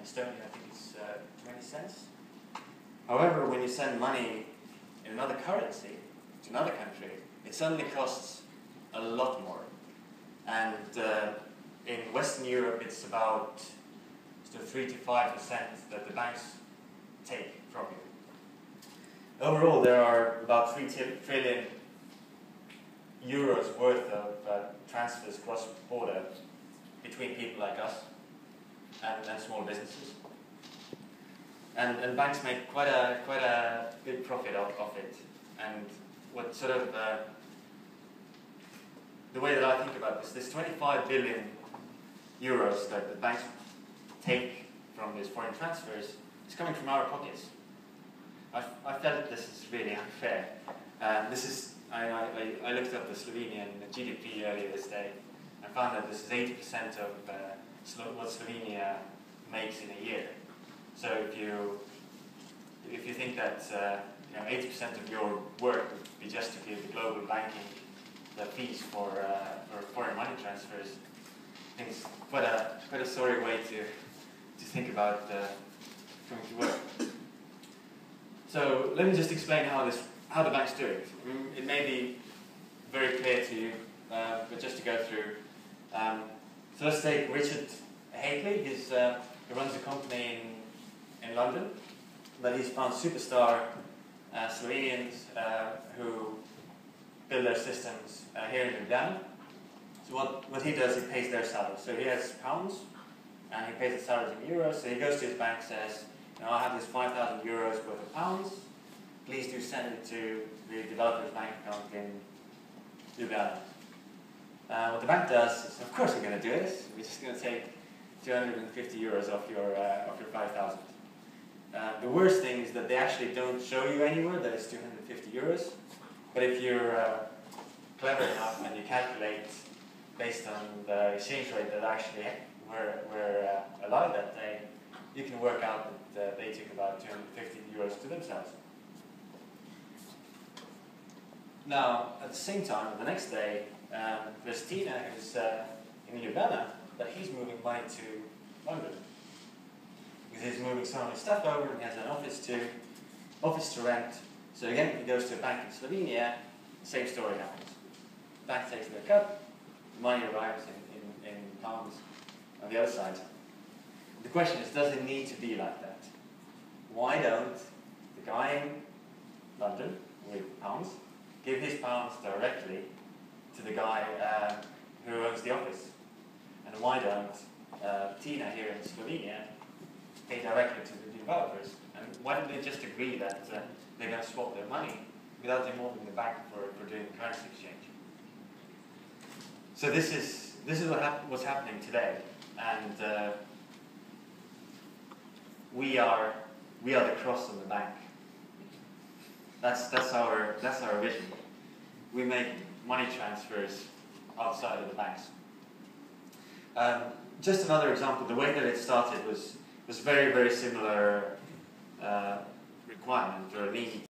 Estonia, I think it's 20 cents. However, when you send money in another currency to another country, it suddenly costs a lot more. And in Western Europe, it's about 3 to 5% that the banks take from you. Overall, there are about 3 trillion euros worth of transfers cross-border between people like us and small businesses. And banks make quite a big profit of it. And what sort of the way that I think about this 25 billion euros that the banks take from these foreign transfers is coming from our pockets. I felt this is really unfair. I looked up the Slovenian GDP earlier this day and found that this is 80% of what Slovenia makes in a year. So if you think that 80% of your work would be just to give the global banking the fees for foreign money transfers, I think it's quite a sorry way to think about coming to work. So let me just explain how the banks do it. It may be very clear to you, but just to go through. So let's take Richard Haley. He runs a company in London, but he's found superstar Slovenians who build their systems here in Ljubljana. So what he does, he pays their salaries. So he has pounds, and he pays the salaries in euros. So he goes to his bank and says, I have this 5,000 euros worth of pounds. Please do send it to the developer's bank account in Ljubljana. What the bank does is, of course we're going to do this. We're just going to take 250 euros off your 5,000. The worst thing is that they actually don't show you anywhere that it's 250 euros. But if you're clever enough and you calculate based on the exchange rate that actually were allowed that day, you can work out that they took about 250 euros to themselves. Now, at the same time, the next day, there's Tina who's in Ljubljana, but he's moving money to London. Because he's moving some of his stuff over and he has an office to rent. So again, he goes to a bank in Slovenia, same story happens. The bank takes their cut, the money arrives in pounds on the other side. The question is, does it need to be like that? Why don't the guy in London with pounds give his pounds directly to the guy who owns the office? And why don't Tina here in Slovenia pay directly to the developers? And why don't they just agree that they're going to swap their money without involving the bank for doing currency exchange? So this is what's happening today, and we are the cross on the bank. That's our vision. We make money transfers outside of the banks. Just another example. The way that it started was very, very similar requirement or need